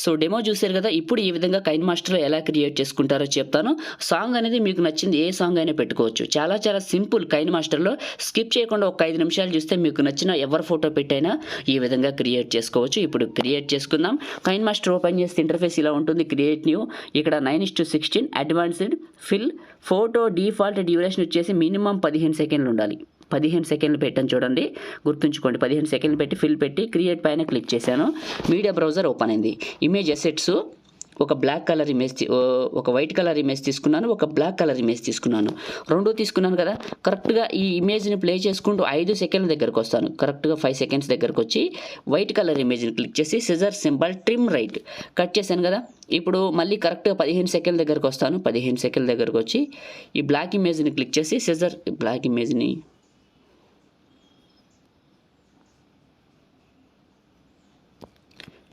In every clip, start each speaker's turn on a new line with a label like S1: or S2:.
S1: So demo చూసారు కదా. ఇప్పుడు ఈ విధంగా కైన్ మాస్టర్లో ఎలా క్రియేట్ చేసుకుంటారో చెప్తాను. సాంగ్ అనేది మీకు నచ్చింది ఏ సాంగ్ అయినా పెట్టుకోవచ్చు. చాలా చాలా సింపుల్. కైన్ మాస్టర్లో స్కిప్ చేయకుండా ఒక 5 నిమిషాలు చూస్తే మీకు నచ్చిన ఎవరి ఫోటో పెట్టైనా ఈ విధంగా క్రియేట్ చేసుకోవచ్చు. ఇప్పుడు క్రియేట్ చేసుకుందాం. కైన్ మాస్టర్ ఓపెన్ చేస్తే ఇంటర్ఫేస్ ఇలా ఉంటుంది. క్రియేట్ న్యూ, ఇక్కడ 9:16 advanced, fill, photo default duration వచ్చేసి మినిమం 15 సెకండ్లు ఉండాలి. 15 సెకండ్లు పెట్టాను చూడండి, గుర్తుంచుకోండి. 15 సెకండ్లు పెట్టి ఫిల్ పెట్టి క్రియేట్ పైన క్లిక్ చేశాను. మీడియా బ్రౌజర్ ఓపెన్ అయింది. ఇమేజ్ అసెట్స్ ఒక బ్లాక్ కలర్ ఇమేజ్, ఒక వైట్ కలర్ ఇమేజ్ తీసుకున్నాను, ఒక బ్లాక్ కలర్ ఇమేజ్ తీసుకున్నాను. రెండు తీసుకున్నాను కదా. కరెక్ట్గా ఈ ఇమేజ్ని ప్లే చేసుకుంటూ 5 సెకండ్ల దగ్గరకు వస్తాను. కరెక్ట్గా 5 సెకండ్స్ దగ్గరకు వచ్చి వైట్ కలర్ ఇమేజ్ని క్లిక్ చేసి scissor symbol trim right cut చేశాను కదా. ఇప్పుడు మళ్ళీ కరెక్ట్గా 15 సెకండ్ల దగ్గరకు వస్తాను. 15 సెకండ్ల దగ్గరకు వచ్చి ఈ బ్లాక్ ఇమేజ్ని క్లిక్ చేసి సిజర్ బ్లాక్ ఇమేజ్ని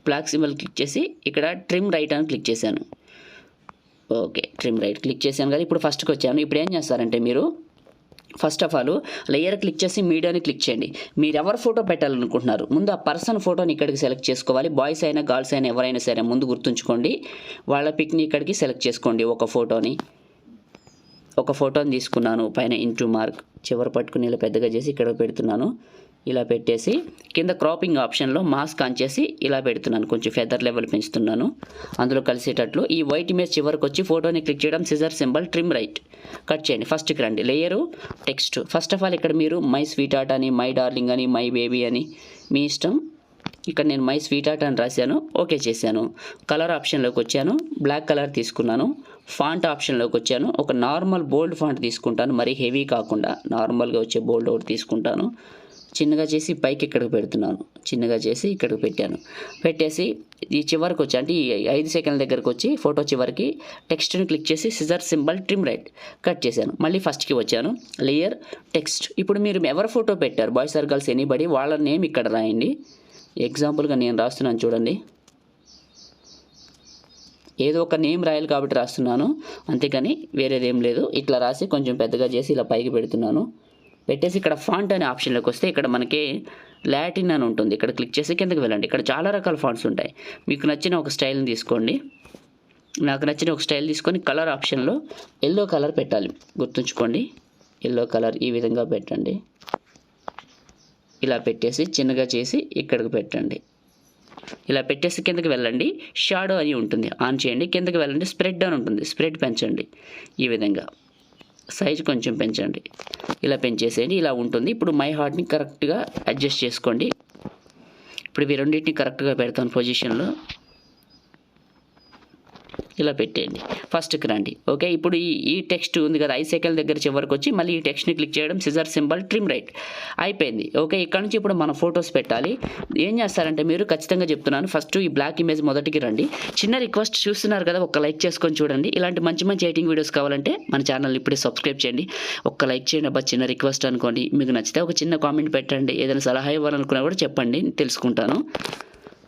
S1: బ్లాక్ సింబల్ క్లిక్ చేసి ఇక్కడ ట్రిమ్ రైట్ అని క్లిక్ చేశాను. ఓకే, ట్రిమ్ రైట్ క్లిక్ చేశాను కదా. ఇప్పుడు ఫస్ట్కి వచ్చాను. ఇప్పుడు ఏం చేస్తారంటే మీరు first of all layer click చేసి మీడియాని క్లిక్ చేయండి. మీరు ఎవరు ఫోటో పెట్టాలనుకుంటున్నారు ముందు ఆ పర్సన్ ఫోటోని ఇక్కడికి సెలెక్ట్ చేసుకోవాలి. బాయ్స్ అయినా గర్ల్స్ అయినా ఎవరైనా సరే ముందు గుర్తుంచుకోండి. వాళ్ళ పిక్ని ఇక్కడికి సెలెక్ట్ చేసుకోండి. ఒక ఫోటోని తీసుకున్నాను. పైన ఇంటూ మార్క్ చివరి పట్టుకుని ఇలా పెద్దగా చేసి ఇక్కడ పెడుతున్నాను. ఇలా పెట్టేసి కింద క్రాపింగ్ ఆప్షన్లో మాస్క్ ఆన్ చేసి ఇలా పెడుతున్నాను. కొంచెం ఫెదర్ లెవెల్ పెంచుతున్నాను అందులో కలిసేటట్లు. ఈ వైట్ ఇమేజ్ చివరికి వచ్చి ఫోటోని క్లిక్ చేయడం, scissor symbol trim right cut చేయండి. ఫస్ట్కి రండి. Layer text. First of all ఇక్కడ మీరు మై స్వీట్ హార్ట్ అని, మై డార్లింగ్ అని, మై బేబీ అని మీ ఇష్టం. ఇక్కడ నేను మై స్వీట్ హార్ట్ అని రాశాను. ఓకే చేశాను. కలర్ ఆప్షన్లోకి వచ్చాను. బ్లాక్ కలర్ తీసుకున్నాను. ఫాంట్ ఆప్షన్లోకి వచ్చాను. ఒక నార్మల్ బోల్డ్ ఫాంట్ తీసుకుంటాను. మరీ హెవీ కాకుండా నార్మల్గా వచ్చే బోల్డ్ ఒకటి తీసుకుంటాను. చిన్నగా చేసి పైకి ఇక్కడికి పెడుతున్నాను. చిన్నగా చేసి ఇక్కడికి పెట్టాను. పెట్టేసి ఈ చివరికి వచ్చి అంటే ఈ 5 సెకండ్ల దగ్గరకు వచ్చి ఫోటో చివరికి టెక్స్ట్ని క్లిక్ చేసి scissor symbol trim right cut చేశాను. మళ్ళీ ఫస్ట్కి వచ్చాను. Layer text. ఇప్పుడు మీరు ఎవరు ఫోటో పెట్టారు, బాయ్స్ ఆర్ గర్ల్స్ ఎనీబడి, వాళ్ళ నేమ్ ఇక్కడ రాయండి. ఎగ్జాంపుల్గా నేను రాస్తున్నాను చూడండి. ఏదో ఒక నేమ్ రాయాలి కాబట్టి రాస్తున్నాను, అంతేకాని వేరేదేం లేదు. ఇట్లా రాసి కొంచెం పెద్దగా చేసి ఇలా పైకి పెడుతున్నాను. పెట్టేసి ఇక్కడ ఫాంట్ అనే ఆప్షన్లోకి వస్తే ఇక్కడ మనకి లాటిన్ అని ఉంటుంది. ఇక్కడ క్లిక్ చేసి కిందకి వెళ్ళండి. ఇక్కడ చాలా రకాల ఫాంట్స్ ఉంటాయి. మీకు నచ్చిన ఒక స్టైల్ని తీసుకోండి. నాకు నచ్చిన ఒక స్టైల్ తీసుకొని కలర్ ఆప్షన్లో ఎల్లో కలర్ పెట్టాలి. గుర్తుంచుకోండి, ఎల్లో కలర్ ఈ విధంగా పెట్టండి. ఇలా పెట్టేసి చిన్నగా చేసి ఇక్కడికి పెట్టండి. ఇలా పెట్టేసి కిందకి వెళ్ళండి. షాడో అని ఉంటుంది, ఆన్ చేయండి. కిందకి వెళ్ళండి. స్ప్రెడ్ అని ఉంటుంది, స్ప్రెడ్ పెంచండి. ఈ విధంగా సైజ్ కొంచెం పెంచండి. ఇలా పెంచేసేయండి. ఇలా ఉంటుంది. ఇప్పుడు మై హార్ట్ని కరెక్ట్గా అడ్జస్ట్ చేసుకోండి. ఇప్పుడు ఇవి రెండింటిని కరెక్ట్గా పెడతాను పొజిషన్లో. ఇలా పెట్టేయండి. ఫస్ట్కి రండి. ఓకే, ఇప్పుడు ఈ టెక్స్ట్ ఉంది కదా 5 సెకండ్ల దగ్గర చివరికి వచ్చి మళ్ళీ ఈ టెక్స్ట్ని క్లిక్ చేయడం, సిజర్ సింబల్ ట్రిమ్ రైట్ అయిపోయింది. ఓకే, ఇక్కడ నుంచి ఇప్పుడు మన ఫొటోస్ పెట్టాలి. ఏం చేస్తారంటే మీరు ఖచ్చితంగా చెప్తున్నాను, ఫస్ట్ ఈ బ్లాక్ ఇమేజ్ మొదటికి రండి. చిన్న రిక్వెస్ట్, చూస్తున్నారు కదా, ఒక లైక్ చేసుకొని చూడండి. ఇలాంటి మంచి మంచి ఎడిటింగ్ వీడియోస్ కావాలంటే మన ఛానల్ ఇప్పుడే సబ్స్క్రైబ్ చేయండి. ఒక్క లైక్ చేయండి అబ్బా, చిన్న రిక్వెస్ట్ అనుకోండి. మీకు నచ్చితే ఒక చిన్న కామెంట్ పెట్టండి. ఏదైనా సలహా ఇవ్వాలనుకున్నా కూడా చెప్పండి, తెలుసుకుంటాను.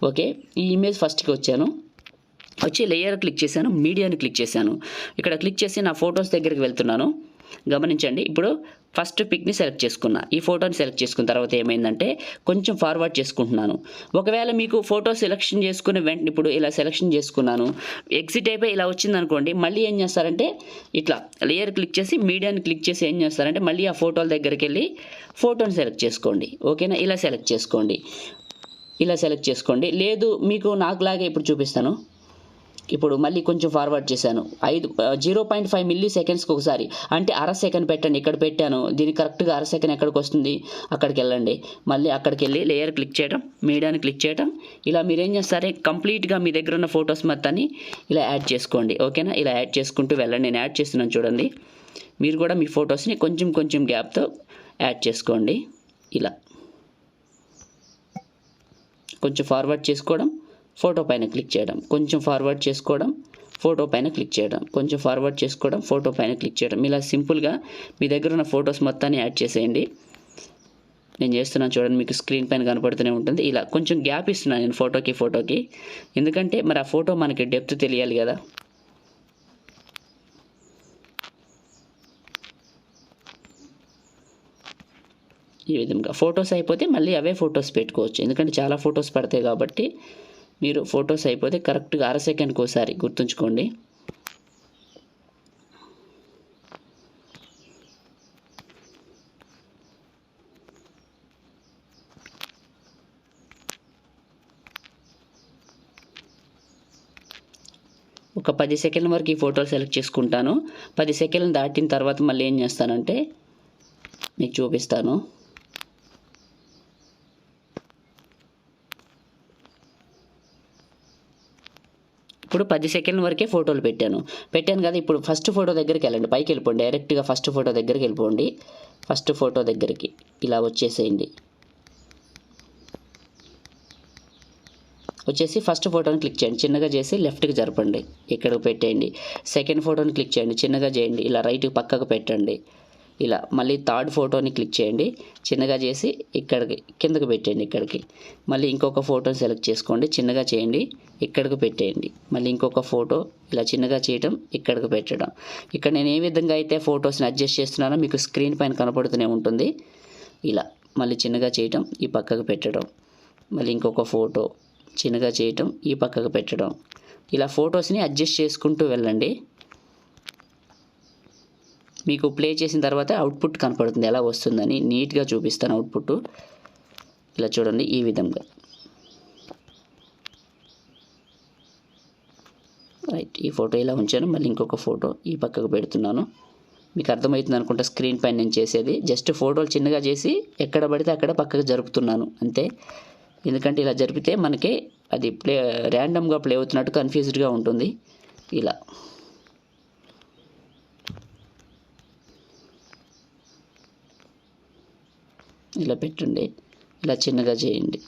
S1: ఓకే, ఈ ఇమేజ్ ఫస్ట్కి వచ్చాను. వచ్చి లేయర్ క్లిక్ చేశాను. మీడియాని క్లిక్ చేశాను. ఇక్కడ క్లిక్ చేసి నా ఫొటోస్ దగ్గరికి వెళ్తున్నాను. గమనించండి. ఇప్పుడు ఫస్ట్ పిక్ని సెలెక్ట్ చేసుకున్నా. ఈ ఫోటోని సెలెక్ట్ చేసుకున్న తర్వాత ఏమైందంటే కొంచెం ఫార్వర్డ్ చేసుకుంటున్నాను. ఒకవేళ మీకు ఫోటో సెలెక్షన్ చేసుకునే వెంటనే ఇప్పుడు ఇలా సెలెక్షన్ చేసుకున్నాను, ఎగ్జిట్ అయిపోయి ఇలా వచ్చింది అనుకోండి, మళ్ళీ ఏం చేస్తారంటే ఇట్లా లేయర్ క్లిక్ చేసి మీడియాని క్లిక్ చేసి ఏం చేస్తారంటే మళ్ళీ ఆ ఫోటోల దగ్గరికి వెళ్ళి ఫోటోని సెలెక్ట్ చేసుకోండి. ఓకేనా, ఇలా సెలెక్ట్ చేసుకోండి. ఇలా సెలెక్ట్ చేసుకోండి. లేదు మీకు నాకులాగే ఇప్పుడు చూపిస్తాను. ఇప్పుడు మళ్ళీ కొంచెం ఫార్వర్డ్ చేశాను. 0.5 మిల్లీ సెకండ్స్కి ఒకసారి, అంటే అర సెకండ్ పెట్టండి. ఇక్కడ పెట్టాను, దీనికి కరెక్ట్గా అర సెకండ్ ఎక్కడికి వస్తుంది అక్కడికి వెళ్ళండి. మళ్ళీ అక్కడికి వెళ్ళి లేయర్ క్లిక్ చేయడం, మీడియాని క్లిక్ చేయడం. ఇలా మీరు ఏం చేస్తారే కంప్లీట్గా మీ దగ్గర ఉన్న ఫొటోస్ మొత్తాన్ని ఇలా యాడ్ చేసుకోండి. ఓకేనా, ఇలా యాడ్ చేసుకుంటూ వెళ్ళండి. నేను యాడ్ చేస్తున్నాను చూడండి. మీరు కూడా మీ ఫొటోస్ని కొంచెం కొంచెం గ్యాప్తో యాడ్ చేసుకోండి. ఇలా కొంచెం ఫార్వర్డ్ చేసుకోవడం, ఫోటో పైన క్లిక్ చేయడం, కొంచెం ఫార్వర్డ్ చేసుకోవడం, ఫోటో పైన క్లిక్ చేయడం, కొంచెం ఫార్వర్డ్ చేసుకోవడం, ఫోటో పైన క్లిక్ చేయడం. ఇలా సింపుల్గా మీ దగ్గర ఉన్న ఫొటోస్ మొత్తాన్ని యాడ్ చేసేయండి. నేను చేస్తున్నాను చూడండి, మీకు స్క్రీన్ పైన కనపడుతూనే ఉంటుంది. ఇలా కొంచెం గ్యాప్ ఇస్తున్నాను నేను ఫోటోకి, ఎందుకంటే మరి ఆ ఫోటో మనకి డెప్త్ తెలియాలి కదా. ఈ విధంగా ఫొటోస్ అయిపోతే మళ్ళీ అవే ఫొటోస్ పెట్టుకోవచ్చు, ఎందుకంటే చాలా ఫొటోస్ పడతాయి కాబట్టి మీరు ఫొటోస్ అయిపోతే కరెక్ట్గా అర సెకండ్కి ఒకసారి గుర్తుంచుకోండి. ఒక 10 సెకండ్ల వరకు ఈ ఫోటోలు సెలెక్ట్ చేసుకుంటాను. 10 సెకండ్లు దాటిన తర్వాత మళ్ళీ ఏం చేస్తానంటే మీకు చూపిస్తాను. ఇప్పుడు 10 సెకండ్ల వరకే ఫోటోలు పెట్టాను కదా. ఇప్పుడు ఫస్ట్ ఫోటో దగ్గరికి వెళ్ళండి, పైకి వెళ్ళిపోండి, డైరెక్ట్గా ఫస్ట్ ఫోటో దగ్గరికి వెళ్ళిపోండి. ఫస్ట్ ఫోటో దగ్గరికి ఇలా వచ్చేసేయండి. వచ్చేసి ఫస్ట్ ఫోటోని క్లిక్ చేయండి, చిన్నగా చేసి లెఫ్ట్కి జరపండి, ఇక్కడికి పెట్టేయండి. సెకండ్ ఫోటోని క్లిక్ చేయండి, చిన్నగా చేయండి, ఇలా రైట్కి పక్కకు పెట్టండి. ఇలా మళ్ళీ థర్డ్ ఫోటోని క్లిక్ చేయండి, చిన్నగా చేసి ఇక్కడికి కిందకి పెట్టండి. ఇక్కడికి మళ్ళీ ఇంకొక ఫోటోని సెలెక్ట్ చేసుకోండి, చిన్నగా చేయండి, ఇక్కడికి పెట్టేయండి. మళ్ళీ ఇంకొక ఫోటో ఇలా చిన్నగా చేయటం, ఇక్కడికి పెట్టడం. ఇక్కడ నేను ఏ విధంగా అయితే ఫొటోస్ని అడ్జస్ట్ చేస్తున్నానో మీకు స్క్రీన్ పైన కనపడుతూనే ఉంటుంది. ఇలా మళ్ళీ చిన్నగా చేయటం, ఈ పక్కకు పెట్టడం, మళ్ళీ ఇంకొక ఫోటో చిన్నగా చేయటం, ఈ పక్కకు పెట్టడం. ఇలా ఫొటోస్ని అడ్జస్ట్ చేసుకుంటూ వెళ్ళండి. మీకు ప్లే చేసిన తర్వాత అవుట్పుట్ కనపడుతుంది, ఎలా వస్తుందని నీట్గా చూపిస్తాను అవుట్పుట్. ఇలా చూడండి, ఈ విధంగా. రైట్, ఈ ఫోటో ఇలా ఉంచాను, మళ్ళీ ఇంకొక ఫోటో ఈ పక్కకు పెడుతున్నాను. మీకు అర్థమవుతుంది అనుకుంటా స్క్రీన్ పైన నేను చేసేది. జస్ట్ ఫోటోలు చిన్నగా చేసి ఎక్కడ పడితే అక్కడ పక్కకు జరుపుతున్నాను అంతే. ఎందుకంటే ఇలా జరిపితే మనకి అది ర్యాండమ్గా ప్లే అవుతున్నట్టు కన్ఫ్యూజ్డ్గా ఉంటుంది. ఇలా పెట్టండి, ఇలా చిన్నగా చేయండి,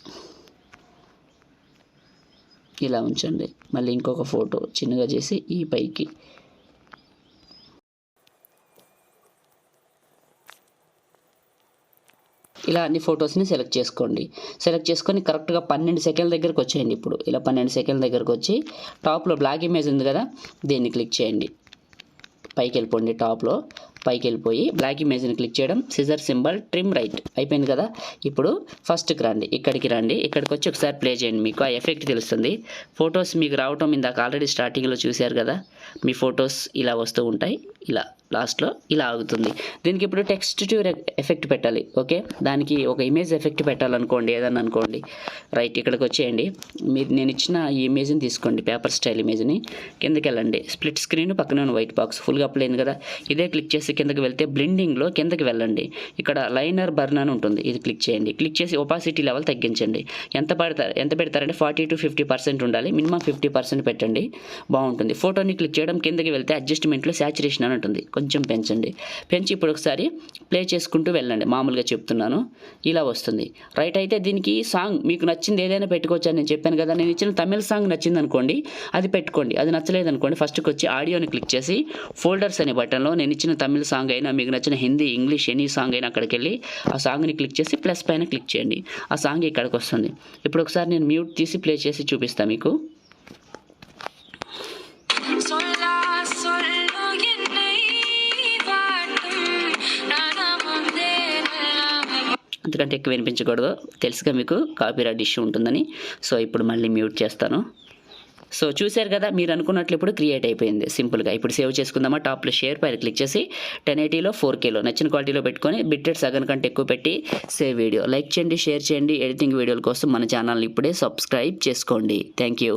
S1: ఇలా ఉంచండి. మళ్ళీ ఇంకొక ఫోటో చిన్నగా చేసి ఈ పైకి. ఇలా అన్ని ఫొటోస్ని సెలెక్ట్ చేసుకోండి. సెలెక్ట్ చేసుకొని కరెక్ట్గా 12 సెకండ్ల దగ్గరకు వచ్చేయండి. ఇప్పుడు ఇలా 12 సెకండ్ల దగ్గరకు వచ్చి టాప్లో బ్లాక్ ఇమేజ్ ఉంది కదా, దీన్ని క్లిక్ చేయండి, పైకి వెళ్ళిపోండి. టాప్లో పైకి వెళ్ళిపోయి బ్లాక్ ఇమేజ్ని క్లిక్ చేయడం, సిజర్ సింబల్, ట్రిమ్ రైట్ అయిపోయింది కదా. ఇప్పుడు ఫస్ట్కి రండి, ఇక్కడికి వచ్చి ఒకసారి ప్లే చేయండి, మీకు ఆ ఎఫెక్ట్ తెలుస్తుంది. ఫొటోస్ మీకు రావటం ఇందాక ఆల్రెడీ స్టార్టింగ్లో చూశారు కదా, మీ ఫొటోస్ ఇలా వస్తూ ఉంటాయి. ఇలా లాస్ట్లో ఇలా ఆగుతుంది. దీనికి ఇప్పుడు టెక్స్ట్ టు ఎఫెక్ట్ పెట్టాలి. ఓకే, దానికి ఒక ఇమేజ్ ఎఫెక్ట్ పెట్టాలనుకోండి, ఏదన్నా అనుకోండి. రైట్, ఇక్కడికి వచ్చేయండి. నేను ఇచ్చిన ఈ ఇమేజ్ని తీసుకోండి, పేపర్ స్టైల్ ఇమేజ్ని. కిందకి వెళ్ళండి, స్ప్లిట్ స్క్రీన్ పక్కన వైట్ బాక్స్ ఫుల్గా అప్లై అయింది కదా, ఇదే క్లిక్ చేసి కిందకి వెళ్తే బ్లెండింగ్లో కిందకి వెళ్ళండి. ఇక్కడ లైనర్ బర్న్ అని ఉంటుంది, ఇది క్లిక్ చేయండి. క్లిక్ చేసి ఒపాసిటీ లెవెల్ తగ్గించండి. ఎంత పెడతారంటే 40 to 50% ఉండాలి, మినిమం 50% పెట్టండి, బాగుంటుంది. ఫోటోని క్లిక్ చేయడం, కిందకి వెళ్తే అడ్జస్ట్మెంట్లో శాచురేషన్ అని ఉంటుంది, కొంచెం పెంచండి. పెంచి ఇప్పుడు ఒకసారి ప్లే చేసుకుంటూ వెళ్ళండి, మామూలుగా చెప్తున్నాను, ఇలా వస్తుంది. రైట్, అయితే దీనికి సాంగ్ మీకు నచ్చింది ఏదైనా పెట్టుకోవచ్చు అని నేను చెప్పాను కదా. నేను ఇచ్చిన తమిళ సాంగ్ నచ్చింది అనుకోండి, అది పెట్టుకోండి. అది నచ్చలేదు అనుకోండి, ఫస్ట్కి వచ్చి ఆడియోని క్లిక్ చేసి ఫోల్డర్స్ అనే బటన్లో నేను ఇచ్చిన తమిళ సాంగ్ అయినా, మీకు నచ్చిన హిందీ, ఇంగ్లీష్ ఎనీ సాంగ్ అయినా అక్కడికి వెళ్ళి ఆ సాంగ్ని క్లిక్ చేసి ప్లస్ పైన క్లిక్ చేయండి, ఆ సాంగ్ ఇక్కడికి వస్తుంది. ఇప్పుడు ఒకసారి నేను మ్యూట్ తీసి ప్లే చేసి చూపిస్తాను మీకు. అంతకంటే ఎక్కువ వినిపించకూడదు, తెలుసుగా మీకు కాపీరైట్ ఇష్యూ ఉంటుందని. సో ఇప్పుడు మళ్ళీ మ్యూట్ చేస్తాను. సో చూశారు కదా, మీరు అనుకున్నట్లు ఇప్పుడు క్రియేట్ అయిపోయింది సింపుల్గా. ఇప్పుడు సేవ్ చేసుకుందామా, టాప్లో షేర్ పైన క్లిక్ చేసి 1080లో 4Kలో నచ్చిన క్వాలిటీలో పెట్టుకొని బిట్రేట్ సగం కంటే ఎక్కువ పెట్టి సేవ్ వీడియో. లైక్ చేయండి, షేర్ చేయండి. ఎడిటింగ్ వీడియోల కోసం మన ఛానల్ని ఇప్పుడే సబ్స్క్రైబ్ చేసుకోండి. Thank you.